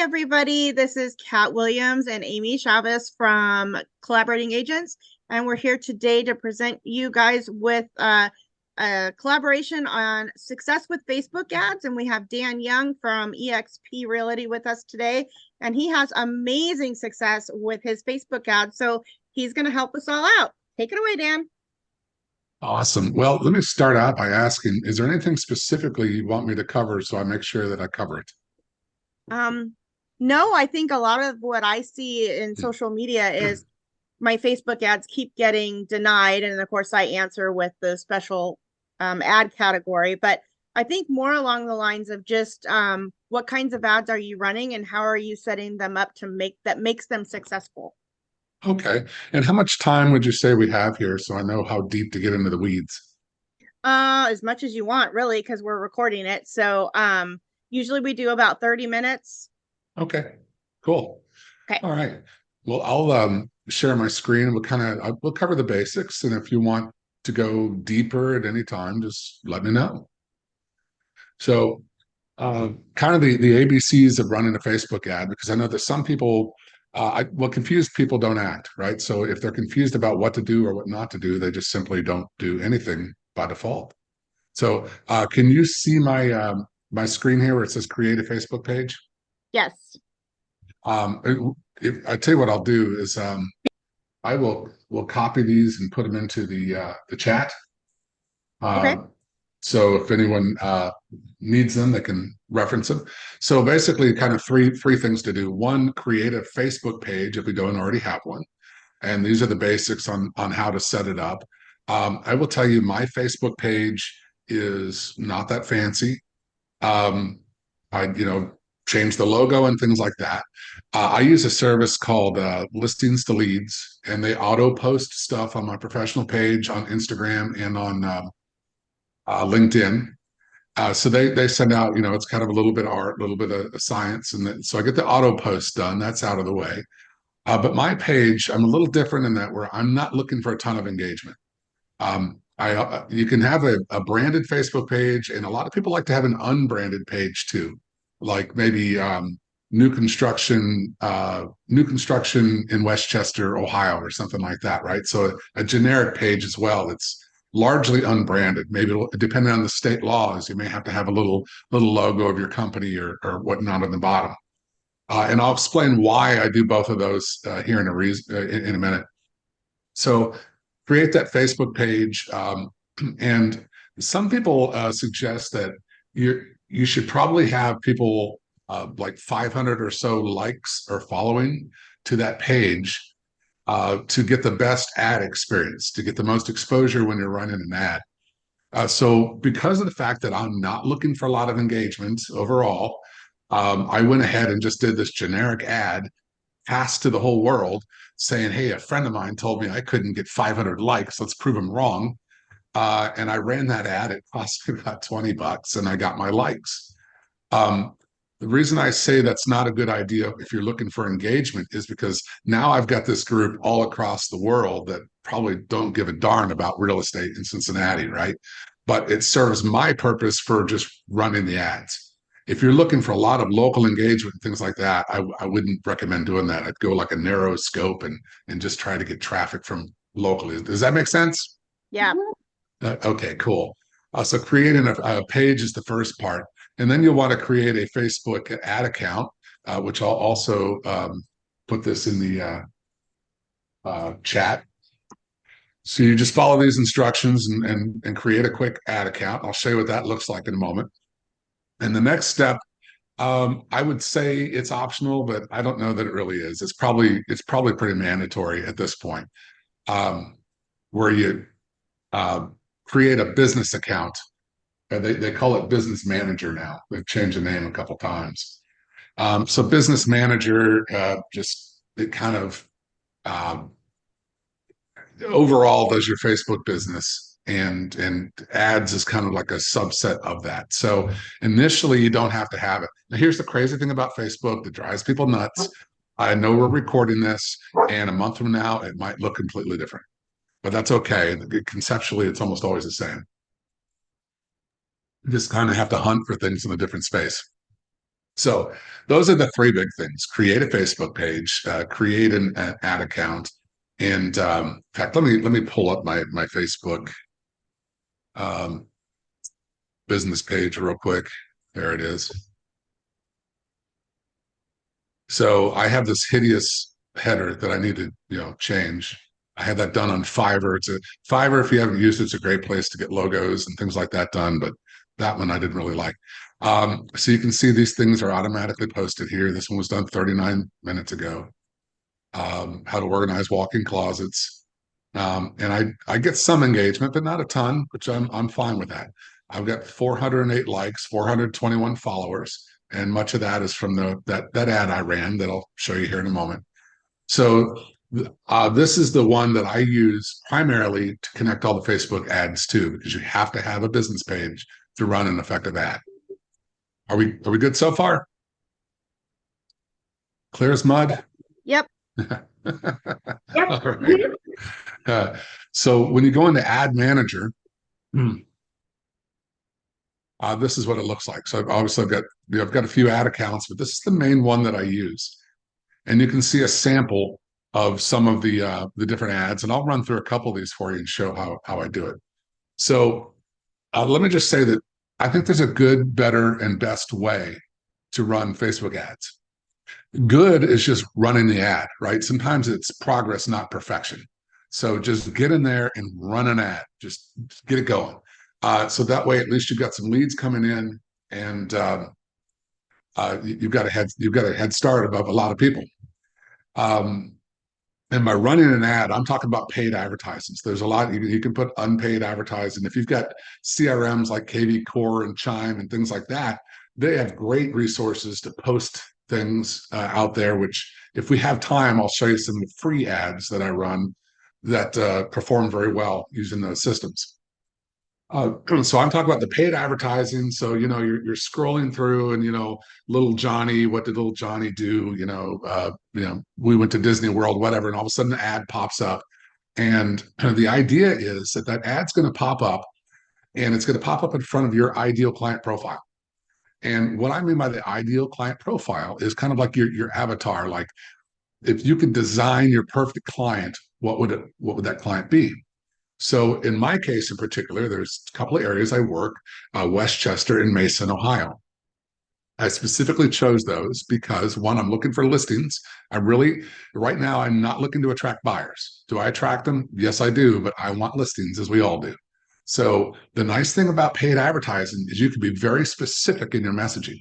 everybody. This is Kat Williams and Amy Chavez from Collaborating Agents, and we're here today to present you guys with a collaboration on success with Facebook ads. And we have Dan Young from eXp Realty with us today, and he has amazing success with his Facebook ads. So he's going to help us all out. Take it away, Dan. Awesome. Well, let me start out by asking, is there anything specifically you want me to cover so I make sure that I cover it? No, I think a lot of what I see in social media is my Facebook ads keep getting denied. And of course, I answer with the special ad category. But I think more along the lines of just what kinds of ads are you running and how are you setting them up to makes them successful? Okay. And how much time would you say we have here so I know how deep to get into the weeds? As much as you want, really, because we're recording it. So usually we do about 30 minutes. Okay, cool. Okay. All right. Well, I'll share my screen. We'll cover the basics. And if you want to go deeper at any time, just let me know. So kind of the ABCs of running a Facebook ad, because I know that some people, confused people don't act, right? So if they're confused about what to do or what not to do, they just simply don't do anything by default. So can you see my screen here where it says create a Facebook page? Yes. I tell you what I'll do is I will copy these and put them into the chat. Okay. So if anyone needs them, they can reference them. So basically, kind of three things to do. One, create a Facebook page if we don't already have one, and these are the basics on how to set it up. I will tell you, my Facebook page is not that fancy. I change the logo and things like that. I use a service called Listings to Leads, and they auto post stuff on my professional page on Instagram and on LinkedIn. So they send out, it's kind of a little bit of art, a little bit of science, and so I get the auto post done. That's out of the way. But my page, I'm a little different in that where I'm not looking for a ton of engagement. You can have a branded Facebook page, and a lot of people like to have an unbranded page too, like maybe new construction in Westchester, Ohio, or something like that, right? So a generic page as well. It's largely unbranded. Maybe depending on the state laws, you may have to have a little logo of your company or whatnot on the bottom. And I'll explain why I do both of those here in a minute. So create that Facebook page. And some people suggest that you should probably have people like 500 or so likes or following to that page to get the best ad experience, to get the most exposure when you're running an ad. So because of the fact that I'm not looking for a lot of engagement overall, I went ahead and just did this generic ad passed to the whole world saying, hey, a friend of mine told me I couldn't get 500 likes. Let's prove him wrong. And I ran that ad. It cost me about $20 and I got my likes. The reason I say that's not a good idea if you're looking for engagement is because now I've got this group all across the world that probably don't give a darn about real estate in Cincinnati, right? But it serves my purpose for just running the ads. If you're looking for a lot of local engagement and things like that, I wouldn't recommend doing that. I'd go like a narrow scope and just try to get traffic from locally. Does that make sense? Yeah. Okay, cool. So creating a page is the first part. And then you'll want to create a Facebook ad account, which I'll also put this in the chat. So you just follow these instructions and create a quick ad account. I'll show you what that looks like in a moment. And the next step, I would say it's optional, but I don't know that it really is. It's probably pretty mandatory at this point, where you create a business account. They call it Business Manager now. They've changed the name a couple times. So Business Manager it kind of overall does your Facebook business, and ads is kind of like a subset of that. So initially you don't have to have it. Now here's the crazy thing about Facebook that drives people nuts. I know we're recording this, and a month from now it might look completely different, but that's okay. Conceptually, it's almost always the same. You just kind of have to hunt for things in a different space. So those are the three big things: create a Facebook page, create an ad account, and in fact, let me pull up my Facebook um, business page real quick. There it is. So I have this hideous header that I need to, change. I had that done on Fiverr. Fiverr, if you haven't used it, it's a great place to get logos and things like that done. But that one I didn't really like. So you can see these things are automatically posted here. This one was done 39 minutes ago. How to organize walk-in closets. And I get some engagement, but not a ton, which I'm fine with that. I've got 408 likes, 421 followers, and much of that is from that ad I ran that I'll show you here in a moment. So this is the one that I use primarily to connect all the Facebook ads to, because you have to have a business page to run an effective ad. Are we good so far? Clear as mud? Yep. All right. So when you go into Ad Manager, this is what it looks like. So obviously I've got a few ad accounts, but this is the main one that I use. And you can see a sample of some of the different ads, and I'll run through a couple of these for you and show how I do it. So let me just say that I think there's a good, better, and best way to run Facebook ads. Good is just running the ad, right? Sometimes it's progress, not perfection. So just get in there and run an ad. Just get it going. So that way, at least you've got some leads coming in, and you've got a head start above a lot of people. And by running an ad, I'm talking about paid advertising. So there's a lot you can put unpaid advertising. If you've got CRMs like KV Core and Chime and things like that, they have great resources to post things out there. Which, if we have time, I'll show you some free ads that I run that perform very well using those systems. So I'm talking about the paid advertising. So, you're scrolling through and, little Johnny, what did little Johnny do? We went to Disney World, whatever. And all of a sudden the ad pops up. And the idea is that ad's going to pop up, and it's going to pop up in front of your ideal client profile. And what I mean by the ideal client profile is kind of like your avatar. Like, if you could design your perfect client, what would that client be? So in my case in particular, there's a couple of areas I work, Westchester and Mason, Ohio. I specifically chose those because, one, I'm looking for listings. Right now, I'm not looking to attract buyers. Do I attract them? Yes, I do, but I want listings, as we all do. So the nice thing about paid advertising is you can be very specific in your messaging.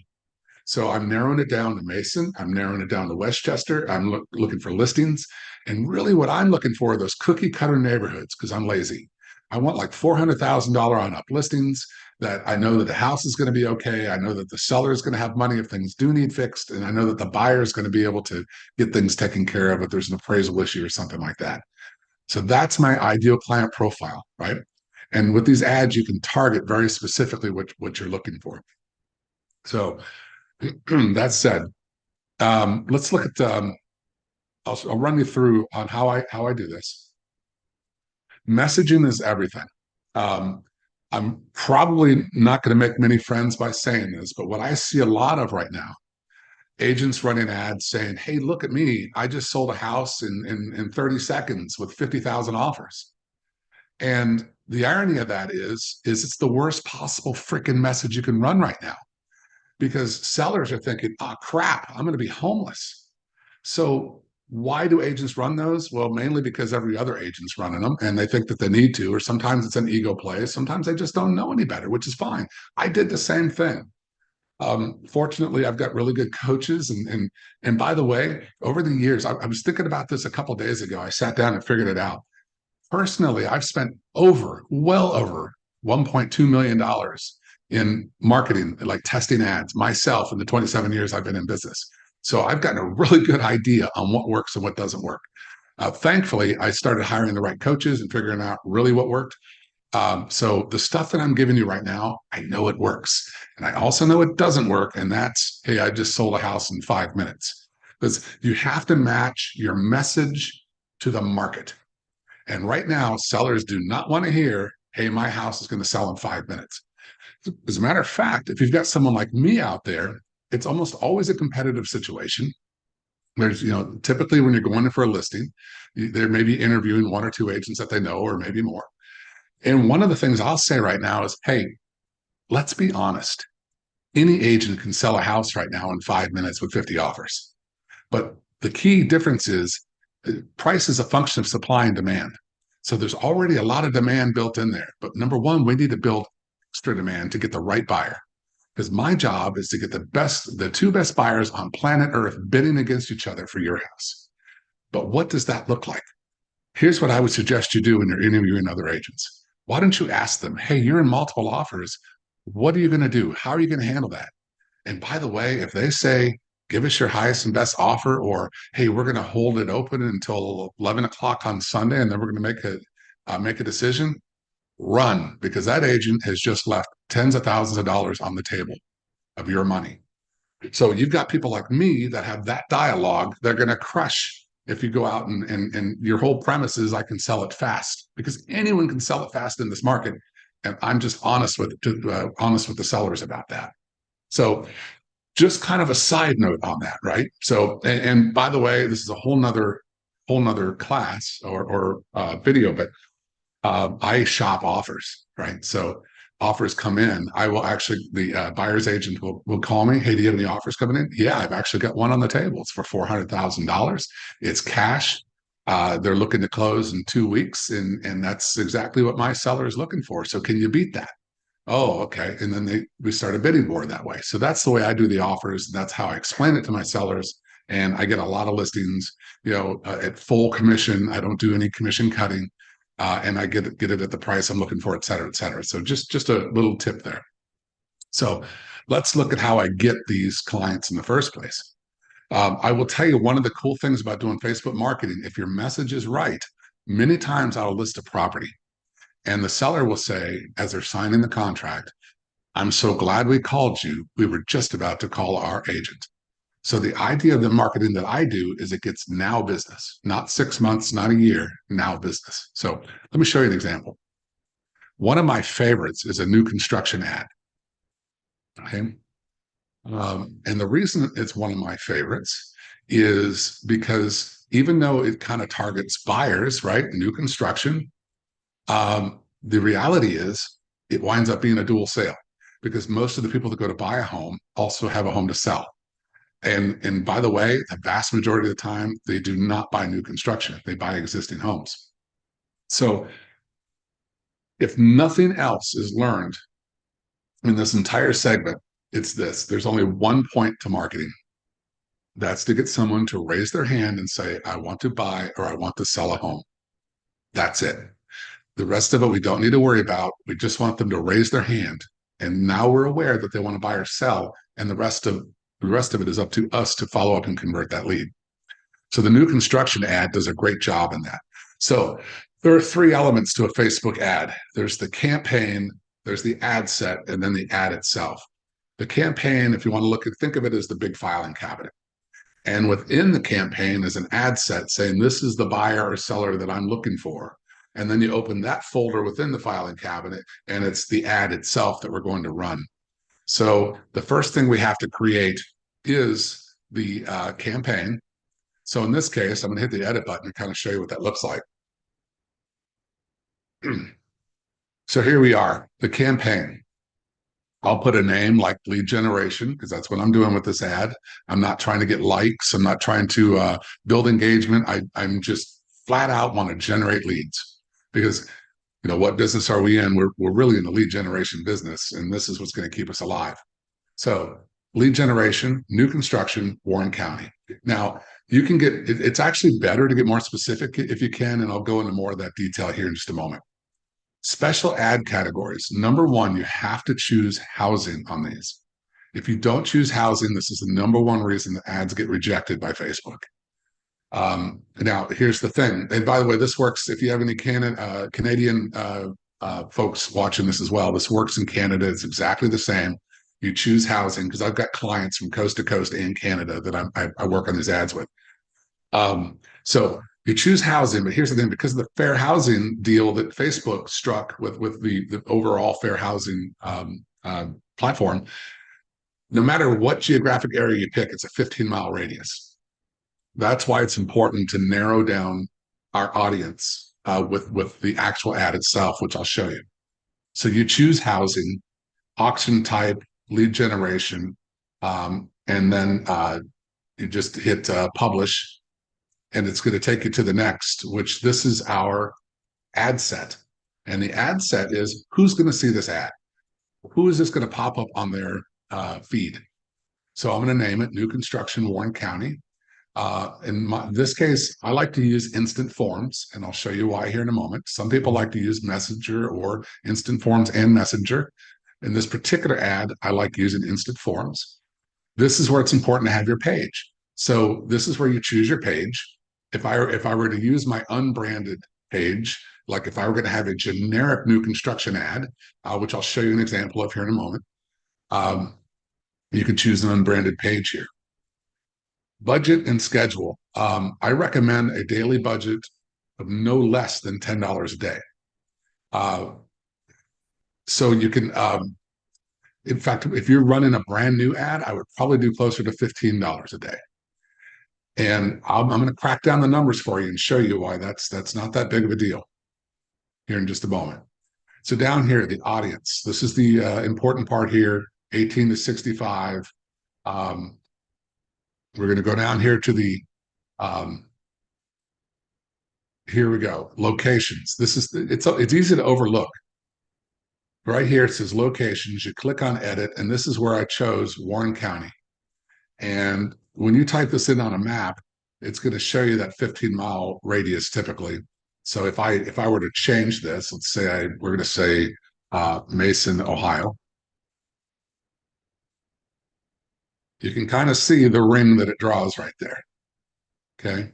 So I'm narrowing it down to Mason. I'm narrowing it down to Westchester. I'm looking for listings. And really what I'm looking for are those cookie cutter neighborhoods, because I'm lazy. I want like $400,000 on up listings that I know that the house is going to be okay. I know that the seller is going to have money if things do need fixed. And I know that the buyer is going to be able to get things taken care of if there's an appraisal issue or something like that. So that's my ideal client profile, right? And with these ads, you can target very specifically what you're looking for. So that said, let's look at. I'll run you through on how I do this. Messaging is everything. I'm probably not going to make many friends by saying this, but what I see a lot of right now, agents running ads saying, "Hey, look at me! I just sold a house in 30 seconds with 50,000 offers." And the irony of that is it's the worst possible freaking message you can run right now, because sellers are thinking, "Oh crap, I'm going to be homeless." So why do agents run those? Well, mainly because every other agent's running them and they think that they need to, or sometimes it's an ego play. Sometimes they just don't know any better, which is fine. I did the same thing. Fortunately, I've got really good coaches. And by the way, over the years, I was thinking about this a couple of days ago. I sat down and figured it out. Personally, I've spent well over $1.2 million in marketing, like testing ads myself in the 27 years I've been in business. So I've gotten a really good idea on what works and what doesn't work. Thankfully, I started hiring the right coaches and figuring out really what worked. So the stuff that I'm giving you right now, I know it works. And I also know it doesn't work. And that's, hey, I just sold a house in 5 minutes. Because you have to match your message to the market. And right now, sellers do not want to hear, hey, my house is going to sell in 5 minutes. As a matter of fact, if you've got someone like me out there it's almost always a competitive situation. There's, typically when you're going in for a listing, they may be interviewing one or two agents that they know, or maybe more. And one of the things I'll say right now is, hey, let's be honest. Any agent can sell a house right now in 5 minutes with 50 offers. But the key difference is price is a function of supply and demand. So there's already a lot of demand built in there. But number one, we need to build extra demand to get the right buyer. Because my job is to get the two best buyers on planet Earth bidding against each other for your house. But what does that look like? Here's what I would suggest you do when you're interviewing other agents. Why don't you ask them, hey, you're in multiple offers. What are you going to do? How are you going to handle that? And by the way, if they say, give us your highest and best offer, or hey, we're going to hold it open until 11 o'clock on Sunday, and then we're going to make a decision, run, because that agent has just left tens of thousands of dollars on the table of your money. So you've got people like me that have that dialogue. They're going to crush if you go out and your whole premise is I can sell it fast, because anyone can sell it fast in this market. And I'm just honest with the sellers about that. So just kind of a side note on that, right? So, and by the way, this is a whole nother class or video, but I shop offers, right? So offers come in. I will actually, the buyer's agent will call me. Hey, do you have any offers coming in? Yeah, I've actually got one on the table. It's for $400,000. It's cash. They're looking to close in 2 weeks, and that's exactly what my seller is looking for. So can you beat that? Oh, okay. And then we start a bidding war that way. So that's the way I do the offers. That's how I explain it to my sellers. And I get a lot of listings, at full commission. I don't do any commission cutting. And I get it at the price I'm looking for, et cetera, et cetera. So just a little tip there. So let's look at how I get these clients in the first place. I will tell you one of the cool things about doing Facebook marketing, if your message is right, many times I'll list a property. And the seller will say, as they're signing the contract, I'm so glad we called you. We were just about to call our agent. So the idea of the marketing that I do is it gets now business, not 6 months, not a year, now business. So let me show you an example. One of my favorites is a new construction ad. Okay. And the reason it's one of my favorites is because even though it kind of targets buyers, right? New construction, the reality is it winds up being a dual sale, because most of the people that go to buy a home also have a home to sell. And by the way, the vast majority of the time, they do not buy new construction. They buy existing homes. So if nothing else is learned in this entire segment, it's this. There's only one point to marketing. That's to get someone to raise their hand and say, I want to buy or I want to sell a home. That's it. The rest of it, we don't need to worry about. We just want them to raise their hand. And now we're aware that they want to buy or sell. And the rest of it is up to us to follow up and convert that lead. So the new construction ad does a great job in that. So there are 3 elements to a Facebook ad. There's the campaign, there's the ad set, and then the ad itself. The campaign, if you want to think of it as the big filing cabinet. And within the campaign is an ad set saying, this is the buyer or seller that I'm looking for. And then you open that folder within the filing cabinet, and it's the ad itself that we're going to run. So the first thing we have to create is the campaign. So in this case, I'm going to hit the edit button and kind of show you what that looks like. So here we are, the campaign. I'll put a name like lead generation, because that's what I'm doing with this ad. I'm not trying to get likes. I'm not trying to build engagement. I'm just flat out want to generate leads, because what business are we in? We're really in the lead generation business, and this is what's going to keep us alive. So lead generation, new construction, Warren County. Now you can it's actually better to get more specific if you can, and I'll go into more of that detail here in just a moment. Special ad categories. Number 1, you have to choose housing on these. If you don't choose housing, this is the number 1 reason that ads get rejected by Facebook. Now, here's the thing. And by the way, this works if you have any Canadian folks watching this as well. This works in Canada. It's exactly the same. You choose housing, because I've got clients from coast to coast in Canada that I work on these ads with. So you choose housing, but here's the thing: because of the fair housing deal that Facebook struck with the overall fair housing platform, no matter what geographic area you pick, it's a 15-mile radius. That's why it's important to narrow down our audience with the actual ad itself, which I'll show you. So you choose housing, auction type, lead generation, and then you just hit publish, and it's going to take you to the next, which this is our ad set. And the ad set is who's going to see this ad? Who is this going to pop up on their feed? So I'm going to name it New Construction Warren County. In this case, I like to use instant forms, and I'll show you why here in a moment. Some people like to use Messenger or instant forms and Messenger. In this particular ad, I like using instant forms. This is where it's important to have your page. So this is where you choose your page. If I were to use my unbranded page, like if I were going to have a generic new construction ad, which I'll show you an example of here in a moment, you can choose an unbranded page here. Budget and schedule. I recommend a daily budget of no less than $10 a day. So you can, in fact, if you're running a brand new ad, I would probably do closer to $15 a day. And I'm going to crack down the numbers for you and show you why that's not that big of a deal here in just a moment. So down here, the audience. This is the important part here, 18 to 65. We're going to go down here to the, here we go, locations. This is, it's easy to overlook. Right here, it says locations. You click on edit, and this is where I chose Warren County. And when you type this in on a map, it's going to show you that 15-mile radius typically. So if I were to change this, let's say we're going to say Mason, Ohio. You can kind of see the ring that it draws right there. Okay.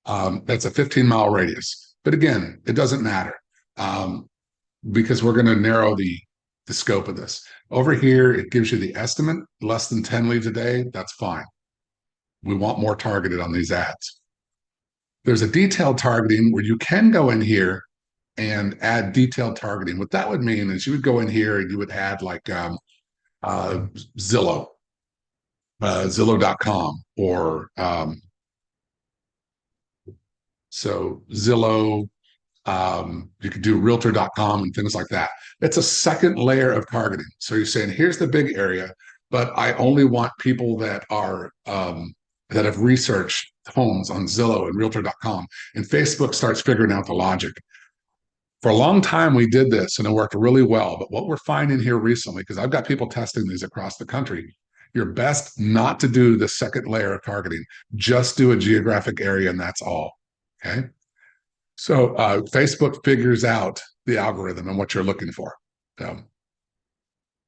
That's a 15-mile radius. But again, it doesn't matter because we're going to narrow the scope of this. Over here, it gives you the estimate, less than 10 leads a day. That's fine. We want more targeted on these ads. There's a detailed targeting where you can go in here and add detailed targeting. What that would mean is you would go in here and you would add like Zillow, Zillow.com, or so Zillow, you could do realtor.com and things like that. It's a second layer of targeting. So you're saying, here's the big area, but I only want people that are that have researched homes on Zillow and realtor.com. And Facebook starts figuring out the logic. For a long time, we did this and it worked really well. But what we're finding here recently, because I've got people testing these across the country, you're best not to do the second layer of targeting. Just do a geographic area and that's all. Okay. So Facebook figures out the algorithm and what you're looking for.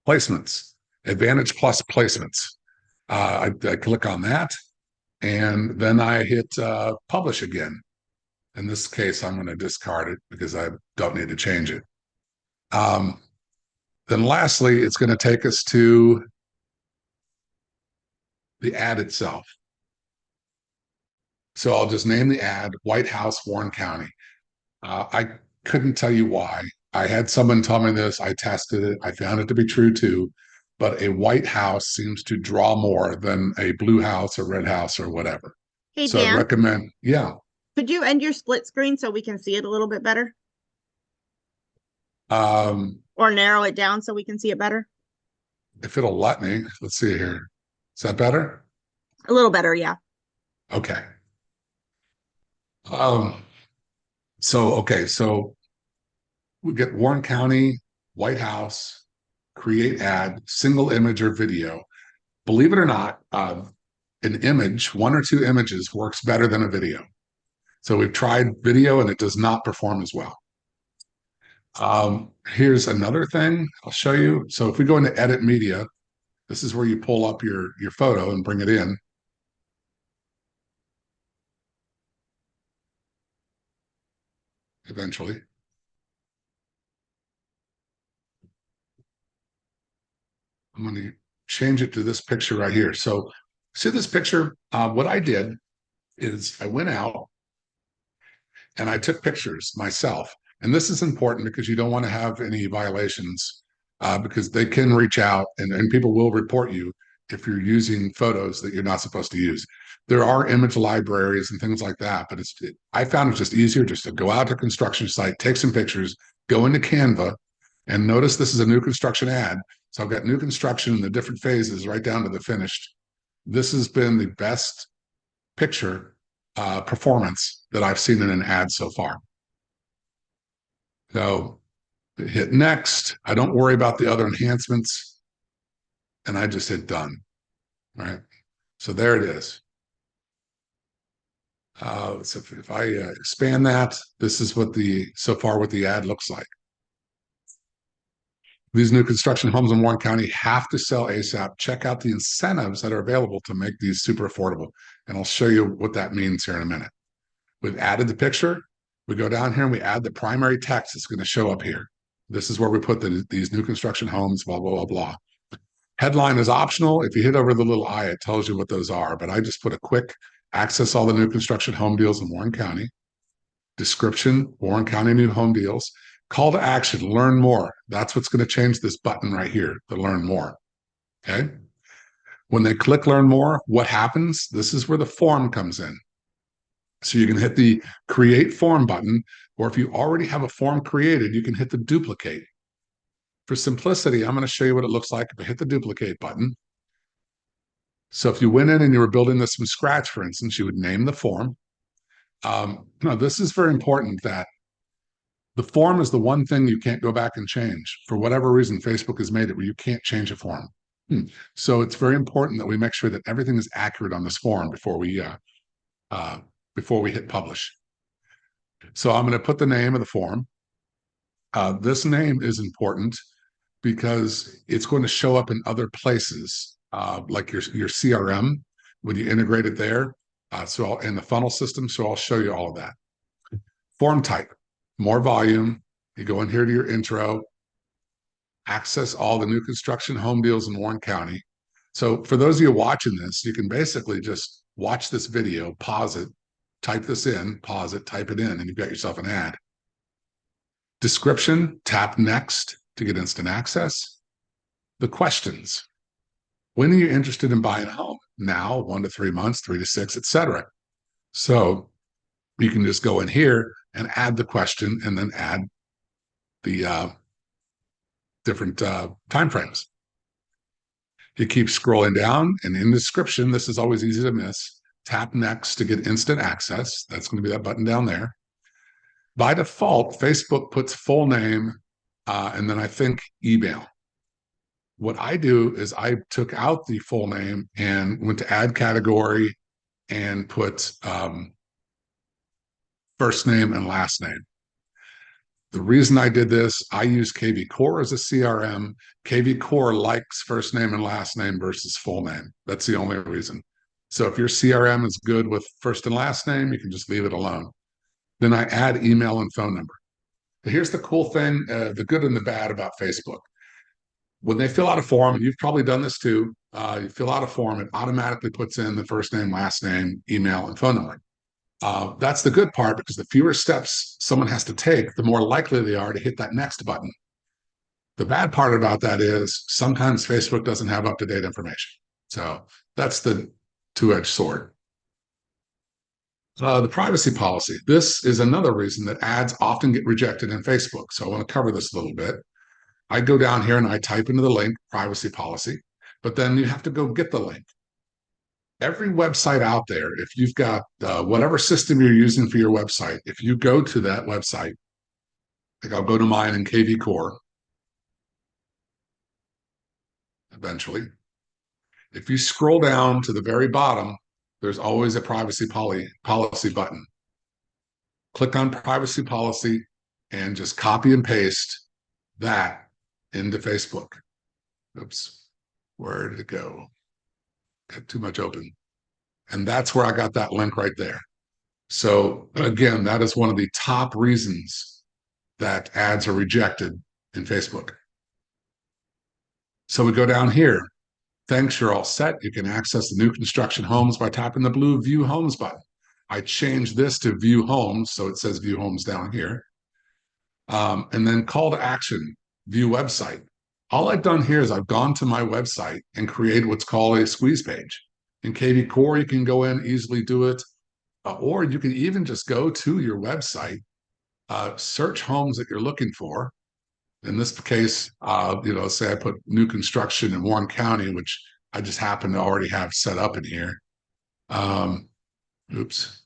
Placements, Advantage Plus placements. I click on that, and then I hit publish again. In this case, I'm going to discard it because I don't need to change it. Then lastly, it's going to take us to the ad itself. So I'll just name the ad White House, Warren County. I couldn't tell you why. I had someone tell me this. I tested it. I found it to be true too. But a white house seems to draw more than a blue house or red house or whatever. Hey, so Dan, I recommend, yeah. could you end your split screen so we can see it a little bit better? Or narrow it down so we can see it better? If it'll let me, let's see here. Is that better? A little better, yeah. Okay. So we get Warren County, White House, create ad, single image or video. Believe it or not, an image, one or two images works better than a video. So we've tried video and it does not perform as well. Here's another thing I'll show you. So if we go into edit media, this is where you pull up your photo and bring it in. Eventually. I'm going to change it to this picture right here. So see this picture? What I did is I went out and I took pictures myself. And this is important because you don't want to have any violations because they can reach out and people will report you if you're using photos that you're not supposed to use. There are image libraries and things like that, but I found it just easier just to go out to a construction site, take some pictures, go into Canva, and notice this is a new construction ad. So I've got new construction in the different phases right down to the finished. This has been the best picture performance that I've seen in an ad so far. So hit next. I don't worry about the other enhancements. And I just hit done. All right. So there it is. So if I expand that, this is what so far what the ad looks like. These new construction homes in Warren County have to sell ASAP. Check out the incentives that are available to make these super affordable. And I'll show you what that means here in a minute. We've added the picture. We go down here and we add the primary text that's going to show up here. This is where we put these new construction homes, blah, blah, blah, blah. Headline is optional. If you hit over the little I, it tells you what those are. But I just put a quick access all the new construction home deals in Warren County. Description, Warren County new home deals. Call to action, learn more. That's what's going to change this button right here, to learn more. Okay. When they click learn more, what happens? This is where the form comes in. So you can hit the create form button, or if you already have a form created, you can hit the duplicate. For simplicity, I'm going to show you what it looks like if I hit the duplicate button. So if you went in and you were building this from scratch, for instance, you would name the form. Now, this is very important that the form is the one thing you can't go back and change. For whatever reason, Facebook has made it where you can't change a form. So it's very important that we make sure that everything is accurate on this form before we hit publish. So I'm going to put the name of the form. This name is important because it's going to show up in other places, like your CRM when you integrate it there. In the funnel system. So I'll show you all of that. Form type, more volume. You go in here to your intro, access all the new construction home deals in Warren County. So for those of you watching this, you can basically just watch this video, pause it, type this in, pause it, type it in, and you've got yourself an ad. Description, tap next to get instant access. The questions. When are you interested in buying a home? Now, 1 to 3 months, 3 to 6, etc. So you can just go in here and add the question and then add the different timeframes. You keep scrolling down, and in the description, this is always easy to miss. Tap next to get instant access. That's going to be that button down there. By default, Facebook puts full name and then I think email. What I do is I took out the full name and went to add category and put first name and last name. The reason I did this, I use KV Core as a CRM. KV Core likes first name and last name versus full name. That's the only reason. So if your CRM is good with first and last name, you can just leave it alone. Then I add email and phone number. But here's the cool thing, the good and the bad about Facebook. When they fill out a form, and you've probably done this too, you fill out a form, it automatically puts in the first name, last name, email, and phone number. That's the good part because the fewer steps someone has to take, the more likely they are to hit that next button. The bad part about that is sometimes Facebook doesn't have up-to-date information. So that's the two-edged sword. The privacy policy. This is another reason that ads often get rejected in Facebook. So I want to cover this a little bit. I go down here and I type into the link, privacy policy, but then you have to go get the link. Every website out there, if you've got whatever system you're using for your website, if you go to that website, like I'll go to mine in KV Core, eventually. If you scroll down to the very bottom, there's always a privacy policy button. Click on privacy policy and just copy and paste that into Facebook. Oops, where did it go? Got too much open. And that's where I got that link right there. So again, that is one of the top reasons that ads are rejected in Facebook. So we go down here. Thanks, you're all set. You can access the new construction homes by tapping the blue View Homes button. I changed this to View Homes, so it says View Homes down here. And then call to action, view website. All I've done here is I've gone to my website and created what's called a squeeze page. In KV Core, you can go in, easily do it, or you can even just go to your website, search homes that you're looking for. In this case, say I put new construction in Warren County, which I just happen to already have set up in here. Oops.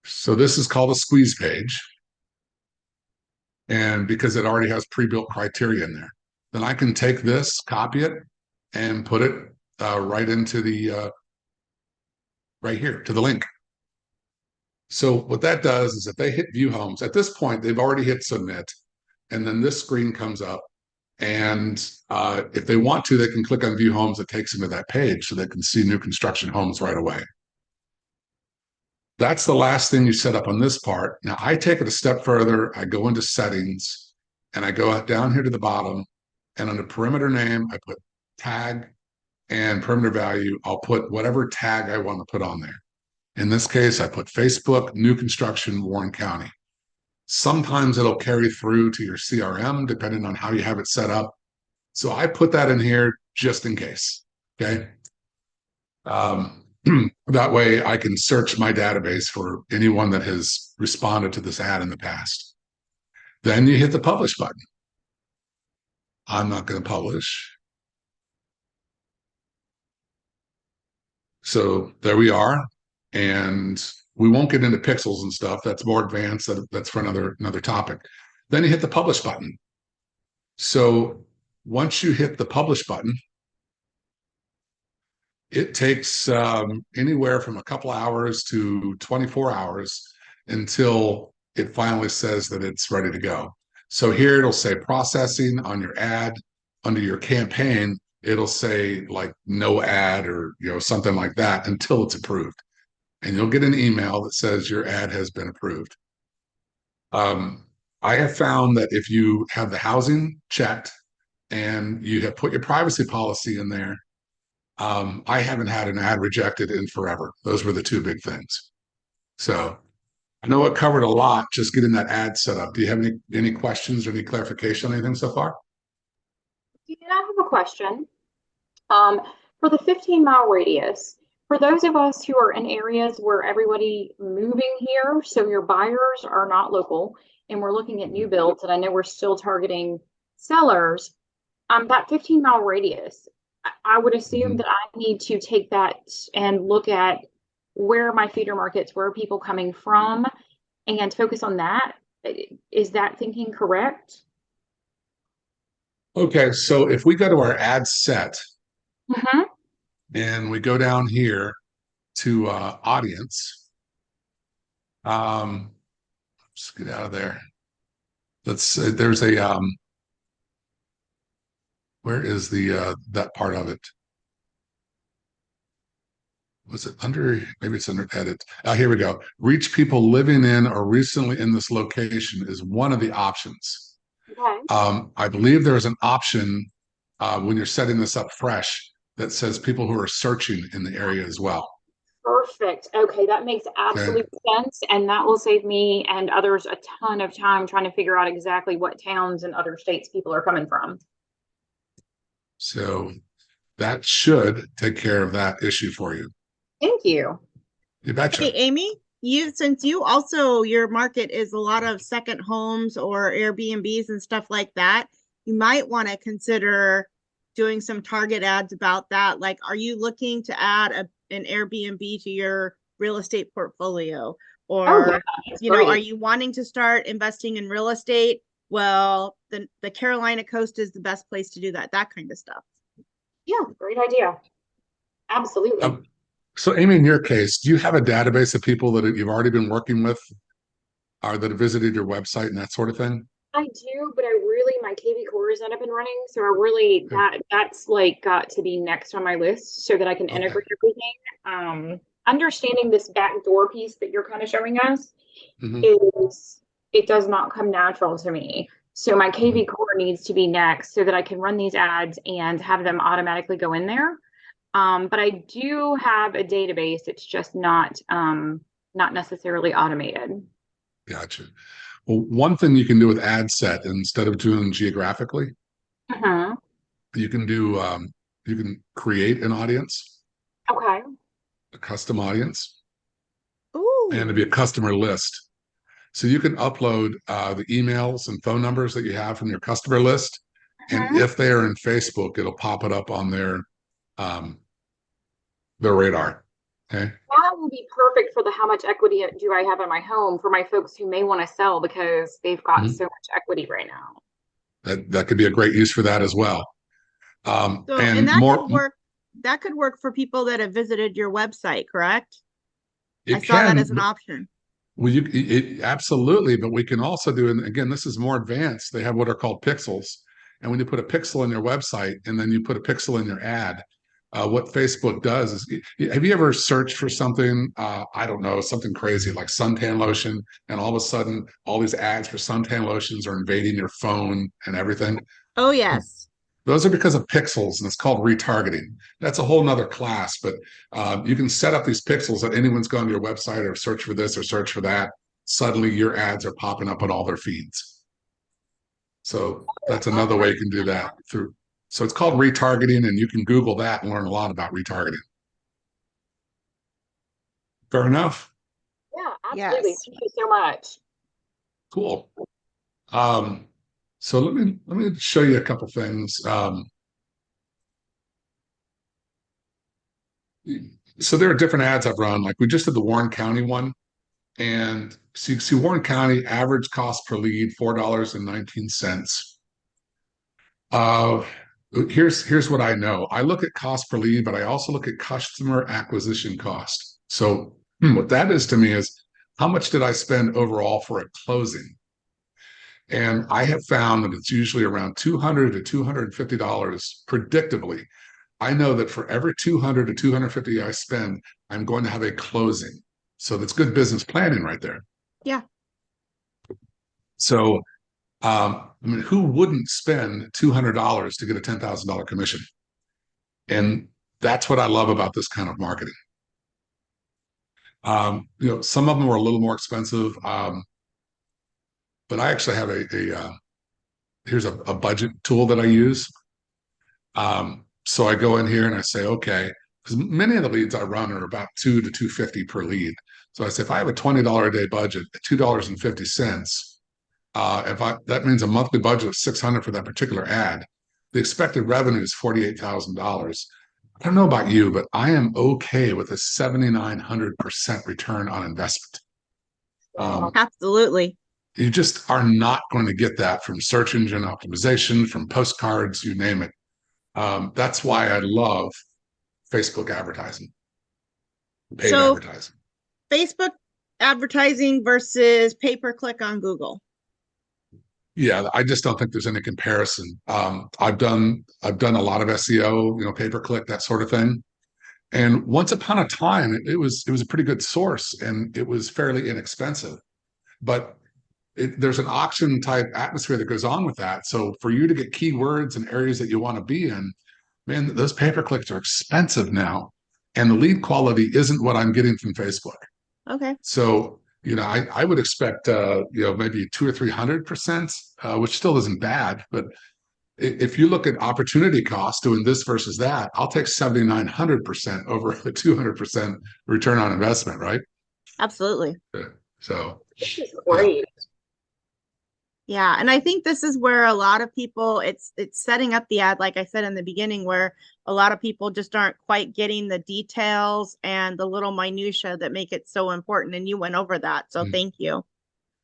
So this is called a squeeze page. And because it already has pre-built criteria in there, then I can take this, copy it, and put it right into the right here to the link. So what that does is if they hit view homes, at this point, they've already hit submit. And then this screen comes up. And if they want to, they can click on view homes. It takes them to that page so they can see new construction homes right away. That's the last thing you set up on this part. Now I take it a step further. I go into settings and I go down here to the bottom, and under perimeter name, I put tag, and perimeter value, I'll put whatever tag I want to put on there. In this case, I put Facebook, new construction, Warren County. Sometimes it'll carry through to your CRM, depending on how you have it set up. So I put that in here just in case, okay? That way I can search my database for anyone that has responded to this ad in the past. Then you hit the publish button. I'm not going to publish. So there we are. And we won't get into pixels and stuff. That's more advanced. That's for another topic. Then you hit the publish button. So once you hit the publish button, it takes anywhere from a couple hours to 24 hours until it finally says that it's ready to go. So here it'll say processing on your ad. Under your campaign, it'll say like no ad or something like that until it's approved. And you'll get an email that says your ad has been approved. I have found that if you have the housing checked and you have put your privacy policy in there, I haven't had an ad rejected in forever. Those were the two big things. So I know it covered a lot just getting that ad set up. Do you have any questions or any clarification on anything so far? Yeah, I have a question. For the 15-mile radius, for those of us who are in areas where everybody moving here, so your buyers are not local, and we're looking at new builds, and I know we're still targeting sellers, that 15-mile radius, I would assume that I need to take that and look at where my feeder markets, where are people coming from, and focus on that. Is that thinking correct? Okay, so if we go to our ad set and we go down here to audience, let's get out of there. There's a where is the that part of it? Was it under, maybe it's under edit. Here we go. Reach people living in or recently in this location is one of the options. Okay. I believe there's an option when you're setting this up fresh that says people who are searching in the area as well. Perfect. Okay, that makes absolute sense. And that will save me and others a ton of time trying to figure out exactly what towns and other states people are coming from. So that should take care of that issue for you. Thank you. You betcha. Hey, Amy, since you also, your market is a lot of second homes or Airbnbs and stuff like that, you might want to consider doing some target ads about that. Like, are you looking to add an Airbnb to your real estate portfolio? Or, are you wanting to start investing in real estate? Well, the Carolina coast is the best place to do that kind of stuff. Yeah, great idea. Absolutely. So Amy, in your case, do you have a database of people that you've already been working with or that have visited your website and that sort of thing? I do, but my KV Core is not up and running. So I really, that's like got to be next on my list so that I can integrate everything. Understanding this backdoor piece that you're kind of showing us it does not come natural to me. So my KV Core needs to be next so that I can run these ads and have them automatically go in there. But I do have a database. It's just not necessarily automated. Gotcha. Well, one thing you can do with ad set, instead of doing geographically, Uh-huh. you can do you can create an audience, Okay. a custom audience, and it'd be a Ooh. customer list. So you can upload the emails and phone numbers that you have from your customer list, and Uh-huh. if they are in Facebook, it'll pop it up on um, their radar. Okay, That will be perfect for the how much equity do I have in my home for my folks who may want to sell because they've got Mhm. so much equity right now. That could be a great use for that as well. So, and And that more, could work. That could work for people that have visited your website, correct? I it saw that can. as an option. Well, absolutely, but we can also do, and again, this is more advanced. They have what are called pixels, and when you put a pixel in your website and then you put a pixel in your ad, what Facebook does is, have you ever searched for something? I don't know, something crazy like suntan lotion, and all of a sudden, all these ads for suntan lotions are invading your phone and everything. Oh, yes. Those are because of pixels, and it's called retargeting. That's a whole nother class, but you can set up these pixels that anyone's gone to your website or search for this or search for that. Suddenly, your ads are popping up on all their feeds. So that's another way you can do that through. So it's called retargeting, and you can Google that and learn a lot about retargeting. Fair enough. Yeah, absolutely. Yes. Thank you so much. Cool. Um, so let me show you a couple things. So there are different ads I've run. Like we just did the Warren County one. And so you see Warren County average cost per lead, $4.19. Uh, here's what I know. I look at cost per lead, but I also look at customer acquisition cost. So what that is to me is how much did I spend overall for a closing? And I have found that it's usually around $200 to $250 predictably. I know that for every 200 to 250 I spend, I'm going to have a closing. So that's good business planning right there. Yeah. So, I mean, who wouldn't spend $200 to get a $10,000 commission? And that's what I love about this kind of marketing. Some of them are a little more expensive, but I actually have here's a budget tool that I use. So I go in here and I say, okay, because many of the leads I run are about 2 to 250 per lead. So I say, if I have a $20 a day budget at $2.50, if that means a monthly budget of 600 for that particular ad, the expected revenue is $48,000. I don't know about you, but I am okay with a 7,900% return on investment. Wow. Absolutely. You just are not going to get that from search engine optimization, from postcards, you name it. That's why I love Facebook advertising, paid So, advertising. Facebook advertising versus pay-per-click on Google. Yeah, I just don't think there's any comparison. I've done a lot of SEO, pay per click, that sort of thing. And once upon a time, it was a pretty good source, and it was fairly inexpensive. But there's an auction type atmosphere that goes on with that. So for you to get keywords and areas that you want to be in, man, those pay per clicks are expensive now, and the lead quality isn't what I'm getting from Facebook. Okay. So, I would expect, maybe 200 or 300%, which still isn't bad. But if you look at opportunity cost doing this versus that, I'll take 7,900% over the 200% return on investment, right? Absolutely. So, This is yeah. great. Yeah, and I think this is where a lot of people it's setting up the ad, like I said in the beginning, where a lot of people just aren't quite getting the details and the little minutia that make it so important. And you went over that, so thank you.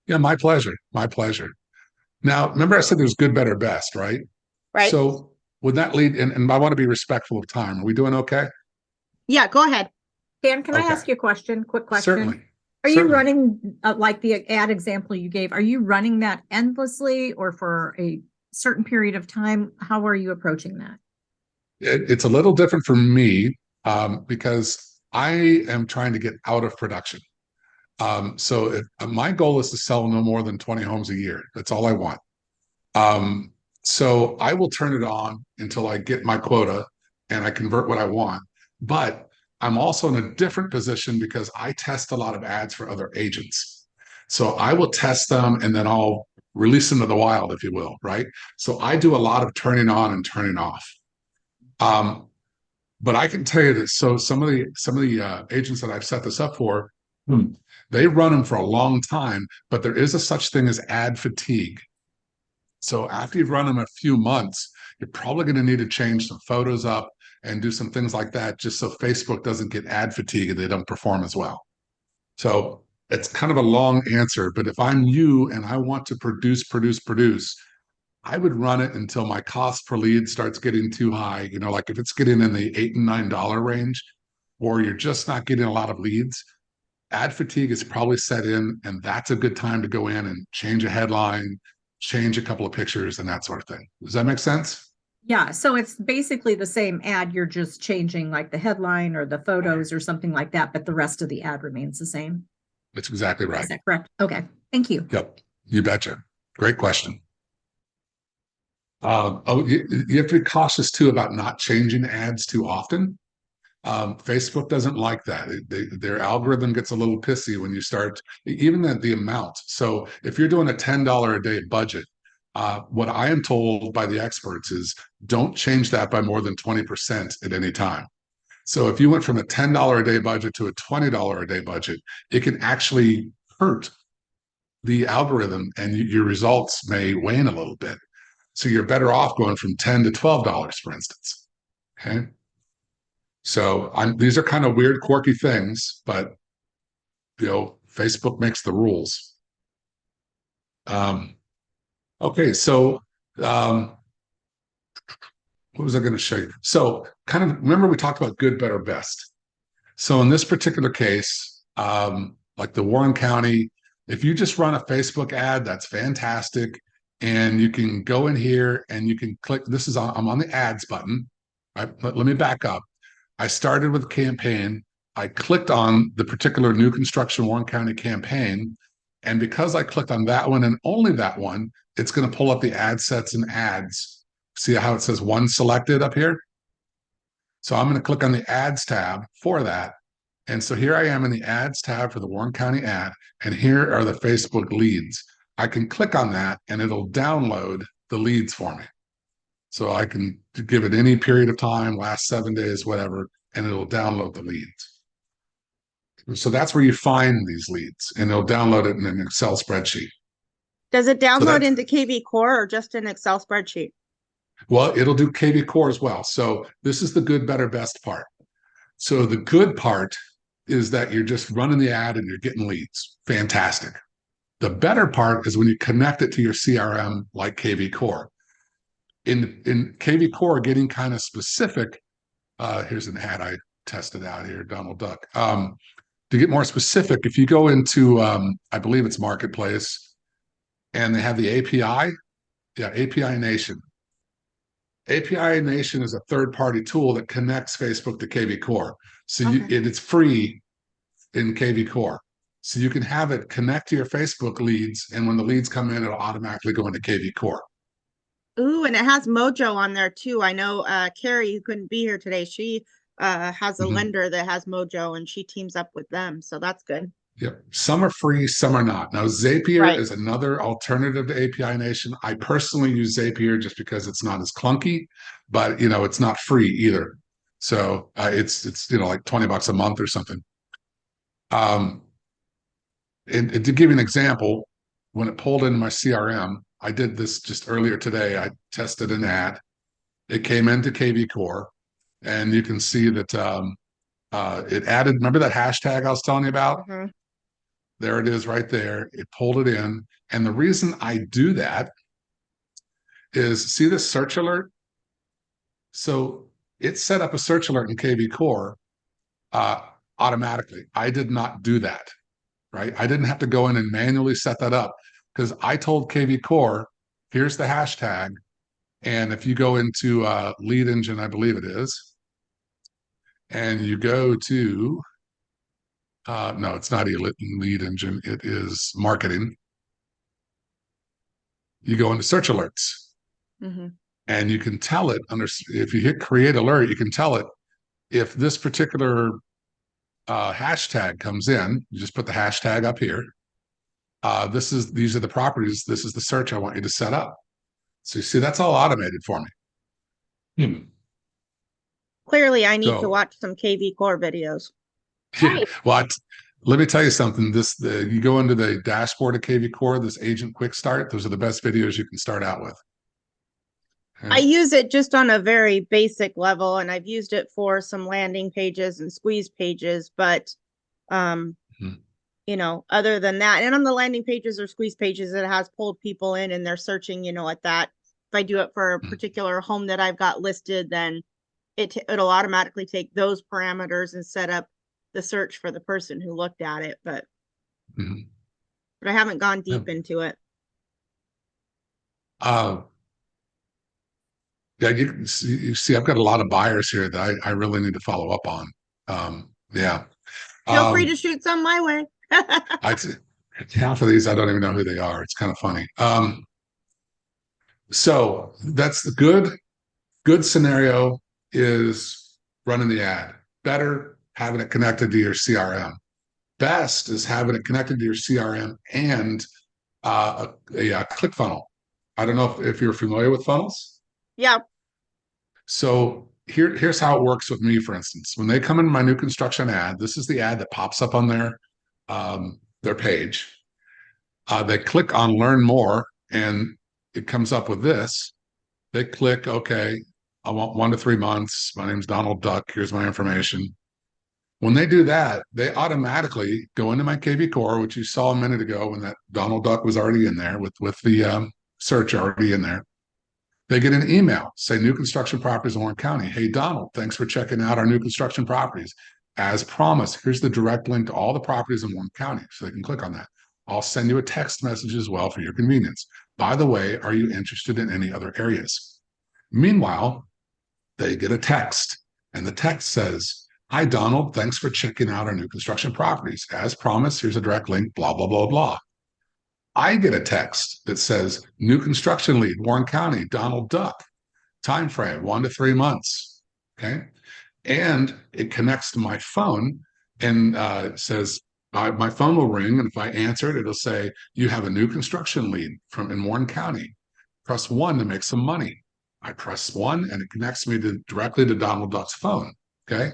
Yeah, my pleasure. My pleasure. Now, remember I said there's good, better, best, right? Right? So would that lead, and I want to be respectful of time. Are we doing okay? Yeah, go ahead. Dan, can I Okay. ask you a question? Quick question. Certainly. Are you Certainly. running, like the ad example you gave, are you running that endlessly or for a certain period of time? How are you approaching that? It's a little different for me because I am trying to get out of production. So my goal is to sell no more than 20 homes a year. That's all I want. So I will turn it on until I get my quota and I convert what I want. But I'm also in a different position because I test a lot of ads for other agents. So I will test them and then I'll release them to the wild, if you will, right? So I do a lot of turning on and turning off. But I can tell you that some of the agents that I've set this up for, they run them for a long time, but there is a such thing as ad fatigue. So after you've run them a few months, you're probably going to need to change some photos up and do some things like that, just so Facebook doesn't get ad fatigue and they don't perform as well. So it's kind of a long answer, but if I'm you and I want to produce, I would run it until my cost per lead starts getting too high. You know, like if it's getting in the $8 and $9 range, or you're just not getting a lot of leads, ad fatigue is probably set in, and that's a good time to go in and change a headline, change a couple of pictures, and that sort of thing. Does that make sense? Yeah, so it's basically the same ad. You're just changing like the headline or the photos or something like that, but the rest of the ad remains the same. That's exactly right. Is that correct? Okay, thank you. Yep, you betcha. Great question. You have to be cautious too about not changing ads too often. Facebook doesn't like that. Their algorithm gets a little pissy when you start, even the amount. So if you're doing a $10 a day budget, what I am told by the experts is don't change that by more than 20% at any time. So if you went from a $10 a day budget to a $20 a day budget, it can actually hurt the algorithm and your results may wane a little bit. So you're better off going from $10 to $12, for instance. Okay. So these are kind of weird, quirky things, but Facebook makes the rules. Okay, so what was I going to show you? So kind of remember we talked about good, better, best. So in this particular case, like the Warren County, if you just run a Facebook ad, that's fantastic. And you can go in here and you can click, I'm on the ads button. Right? Let me back up. I started with a campaign. I clicked on the particular new construction Warren County campaign. And because I clicked on that one and only that one, it's going to pull up the ad sets and ads. See how it says one selected up here? So I'm going to click on the ads tab for that. And so here I am in the ads tab for the Warren County ad. And here are the Facebook leads. I can click on that and it'll download the leads for me. So I can give it any period of time, last 7 days, whatever, and it'll download the leads. So that's where you find these leads, and it'll download it in an Excel spreadsheet. Does it download into KV Core or just an Excel spreadsheet? Well, it'll do KV Core as well. So this is the good, better, best part. So the good part is that you're just running the ad and you're getting leads. Fantastic. The better part is when you connect it to your CRM like KV Core. In KV Core, getting kind of specific, here's an ad I tested out here, Donald Duck. To get more specific, if you go into, I believe it's Marketplace, and they have the API, API Nation. API Nation is a third-party tool that connects Facebook to KV Core. So it's free in KV Core. So you can have it connect to your Facebook leads, and when the leads come in, it'll automatically go into KV Core. Ooh, and it has Mojo on there too. I know Carrie, who couldn't be here today, she has a lender that has Mojo and she teams up with them. So that's good. Yep. Some are free, some are not. Now, Zapier is another alternative to API Nation. I personally use Zapier just because it's not as clunky, but it's not free either. So it's like $20 a month or something. And to give you an example, when it pulled into my CRM, I did this just earlier today. I tested an ad. It came into KV Core, and you can see that it added, remember that hashtag I was telling you about? There it is right there. It pulled it in. And the reason I do that is, see this search alert? So it set up a search alert in KV Core automatically. I did not do that, right? I didn't have to go in and manually set that up because I told KV Core, here's the hashtag. And if you go into Lead Engine, I believe it is, and you go to, no, it's not Lead Engine, it is Marketing. You go into Search Alerts, and you can tell it, if you hit Create Alert, you can tell it if this particular hashtag comes in, you just put the hashtag up here. these are the properties. This is the search I want you to set up. So you see, that's all automated for me. Clearly, I need to So, watch some KV Core videos. yeah, well, let me tell you something. You go into the dashboard of KV Core, this Agent Quick Start. Those are the best videos you can start out with. I use it just on a very basic level, and I've used it for some landing pages and squeeze pages, but you know, other than that, and on the landing pages or squeeze pages, it has pulled people in and they're searching, you know, at that. If I do it for a particular home that I've got listed, then it'll automatically take those parameters and set up the search for the person who looked at it, but I haven't gone deep into it. Yeah, you see, I've got a lot of buyers here that I really need to follow up on. Yeah. Feel free to shoot some my way. Half of these, I don't even know who they are. It's kind of funny. So that's the good scenario is running the ad. Better, having it connected to your CRM. Best is having it connected to your CRM and a ClickFunnels. I don't know if you're familiar with funnels. Yeah. So here's how it works with me, for instance. When they come in my new construction ad, this is the ad that pops up on their page. They click on learn more and it comes up with this. They click, okay, I want 1 to 3 months. My name's Donald Duck. Here's my information. When they do that, they automatically go into my KV Core, which you saw a minute ago when that Donald Duck was already in there with the search already in there. They get an email, say new construction properties in Warren County. Hey, Donald, thanks for checking out our new construction properties. As promised, here's the direct link to all the properties in Warren County, so they can click on that. I'll send you a text message as well for your convenience. By the way, are you interested in any other areas? Meanwhile, they get a text, and the text says, hi, Donald, thanks for checking out our new construction properties. As promised, here's a direct link, blah, blah, blah, blah. I get a text that says, new construction lead, Warren County, Donald Duck, time frame 1 to 3 months. Okay. And it connects to my phone and says, my phone will ring. And if I answer it, it'll say, you have a new construction lead in Warren County. Press 1 to make some money. I press 1 and it connects me directly to Donald Duck's phone. Okay.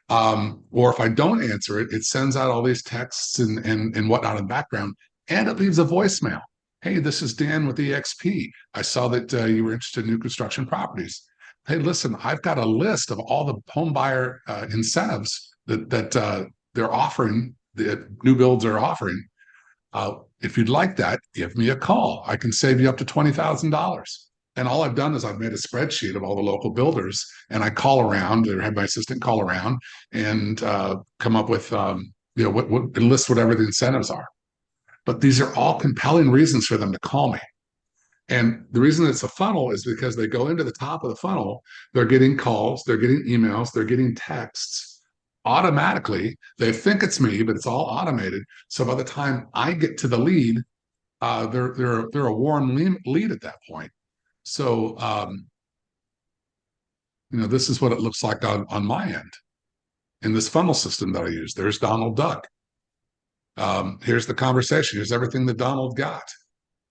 Or if I don't answer it, it sends out all these texts and whatnot in the background. And it leaves a voicemail. Hey, this is Dan with EXP. I saw that you were interested in new construction properties. Hey, listen, I've got a list of all the home buyer incentives that they're offering, the new builds are offering. If you'd like that, give me a call. I can save you up to $20,000. And all I've done is I've made a spreadsheet of all the local builders, and I call around or have my assistant call around and come up with list whatever the incentives are. But these are all compelling reasons for them to call me. And the reason it's a funnel is because they go into the top of the funnel, they're getting calls, they're getting emails, they're getting texts automatically. They think it's me, but it's all automated. So by the time I get to the lead, they're a warm lead at that point. So this is what it looks like on my end in this funnel system that I use. There's Donald Duck. Here's the conversation. Here's everything that Donald got.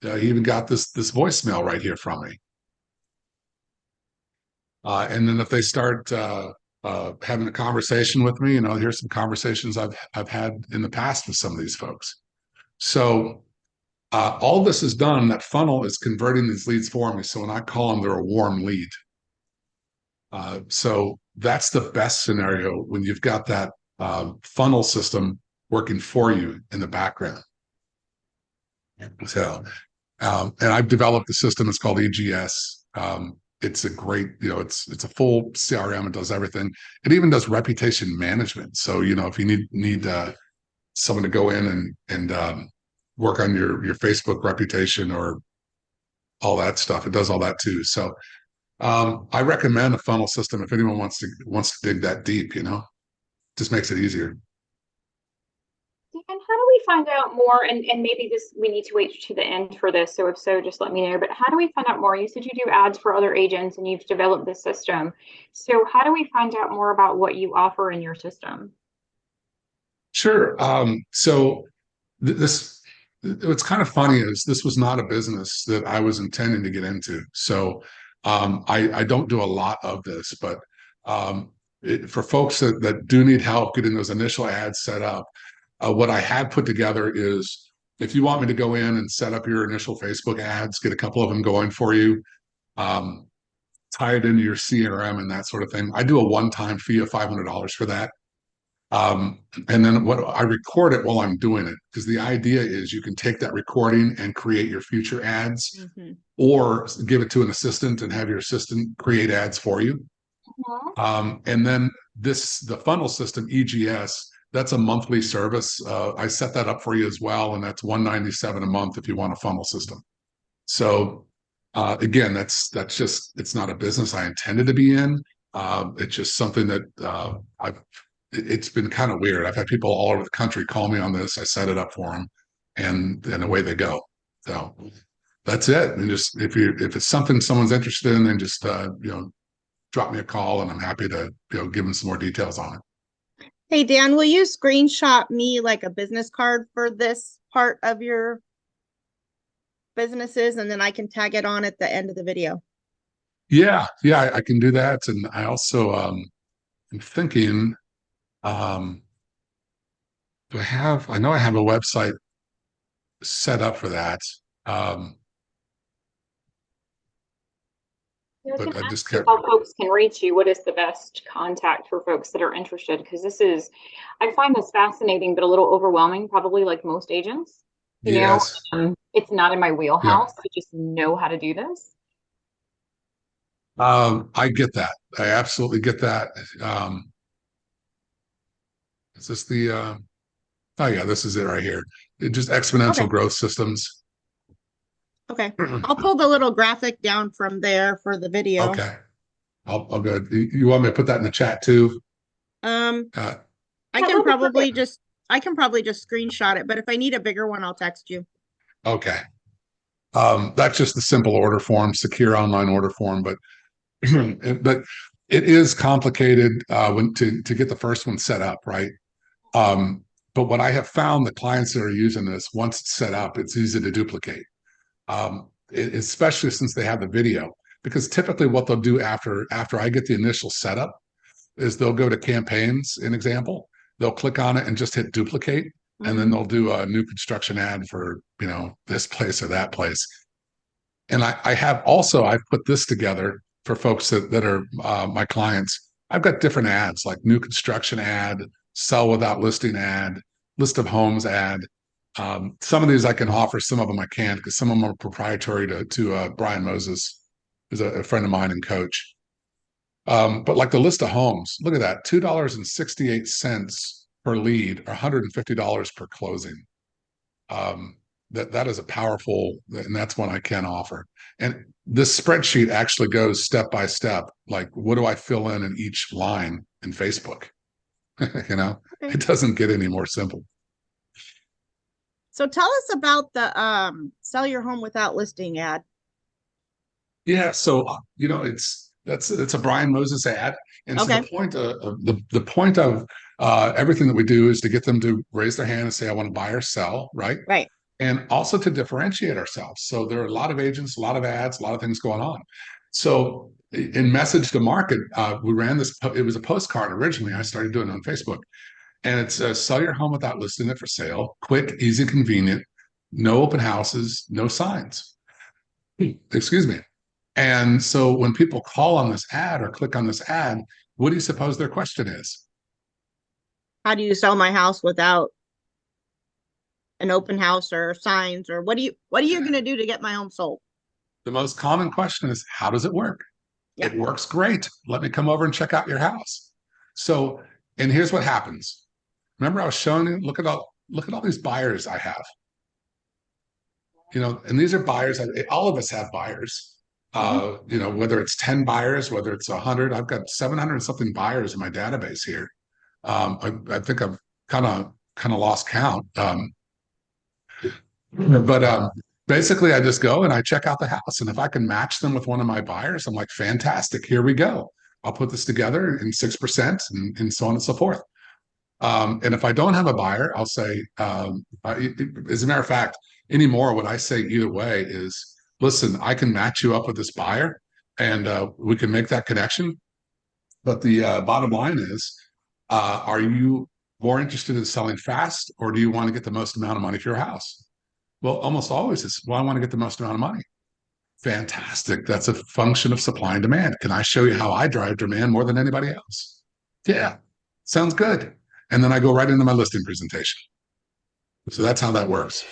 He even got this voicemail right here from me. And then if they start having a conversation with me, here's some conversations I've had in the past with some of these folks. So all this is done. That funnel is converting these leads for me. So when I call them, they're a warm lead. So that's the best scenario when you've got that funnel system working for you in the background. So, and I've developed a system. It's called EGS. It's a great, it's a full CRM. It does everything. It even does reputation management. So, if you need someone to go in and work on your Facebook reputation or all that stuff, it does all that too. So, I recommend a funnel system if anyone wants to dig that deep. Just makes it easier. And how do we find out more? And maybe we need to wait to the end for this. So if so, just let me know. But how do we find out more? You said you do ads for other agents and you've developed this system. So how do we find out more about what you offer in your system? Sure. So this what's kind of funny is this was not a business that I was intending to get into. So I don't do a lot of this, but for folks that do need help getting those initial ads set up, what I had put together is if you want me to go in and set up your initial Facebook ads, get a couple of them going for you, tie it into your CRM and that sort of thing. I do a one-time fee of $500 for that. And then what I record it while I'm doing it, because the idea is you can take that recording and create your future ads, or give it to an assistant and have your assistant create ads for you. And then the funnel system, EGS, that's a monthly service. I set that up for you as well, and that's $197 a month if you want a funnel system. So again, that's just, it's not a business I intended to be in. It's just something that it's been kind of weird. I've had people all over the country call me on this. I set it up for them, and away they go. So that's it. And just if it's something someone's interested in, then just drop me a call, and I'm happy to give them some more details on it. Hey, Dan, will you screenshot me like a business card for this part of your businesses, and then I can tag it on at the end of the video? Yeah, I can do that. And I also I'm thinking, I know I have a website set up for that. But I just can't. How folks can reach you. What is the best contact for folks that are interested? Because I find this fascinating, but a little overwhelming, probably like most agents. Yes. It's not in my wheelhouse. I just know how to do this. I get that. I absolutely get that. Is this the oh yeah, this is it right here. Just exponential growth systems. Okay. I'll pull the little graphic down from there for the video. Okay. I'll go. You want me to put that in the chat too? I can probably just screenshot it, but if I need a bigger one, I'll text you. Okay. That's just the simple order form, secure online order form, but it is complicated to get the first one set up, right? But what I have found, the clients that are using this, once it's set up, it's easy to duplicate. Especially since they have the video, because typically what they'll do after I get the initial setup is they'll go to campaigns, an example, they'll click on it and just hit duplicate, and then they'll do a new construction ad for this place or that place. And I've put this together for folks that are my clients. I've got different ads, like new construction ad, sell without listing ad, list of homes ad. Some of these I can offer, some of them I can't, because some of them are proprietary to Brian Moses, who's a friend of mine and coach. But like the list of homes, look at that, $2.68 per lead, or $150 per closing. That is a powerful, and that's one I can offer. And this spreadsheet actually goes step by step, like what do I fill in each line in Facebook? It doesn't get any more simple. So tell us about the sell your home without listing ad. Yeah, so it's a Brian Moses ad, and so the point of everything that we do is to get them to raise their hand and say I want to buy or sell, right? Right. And also to differentiate ourselves. So there are a lot of agents, a lot of ads, a lot of things going on. So in message to market, we ran this. It was a postcard originally. I started doing it on Facebook. And it's sell your home without listing it for sale. Quick, easy, convenient. No open houses, no signs. Excuse me. And so when people call on this ad or click on this ad, what do you suppose their question is? How do you sell my house without an open house or signs? Or what are you going to do to get my home sold? The most common question is, how does it work? Yeah. It works great. Let me come over and check out your house. So, and here's what happens. Remember, I was showing you, look at all these buyers I have. And these are buyers. All of us have buyers. Whether it's 10 buyers, whether it's 100, I've got 700 and something buyers in my database here. I think I've kind of lost count. But basically, I just go and I check out the house, and if I can match them with one of my buyers, I'm like, fantastic. Here we go. I'll put this together in 6% and so on and so forth. And if I don't have a buyer, I'll say, as a matter of fact, anymore, what I say either way is, listen, I can match you up with this buyer and we can make that connection. But the bottom line is, are you more interested in selling fast, or do you want to get the most amount of money for your house? Well, almost always it's, well, I want to get the most amount of money. Fantastic. That's a function of supply and demand. Can I show you how I drive demand more than anybody else? Yeah, sounds good. And then I go right into my listing presentation. So that's how that works.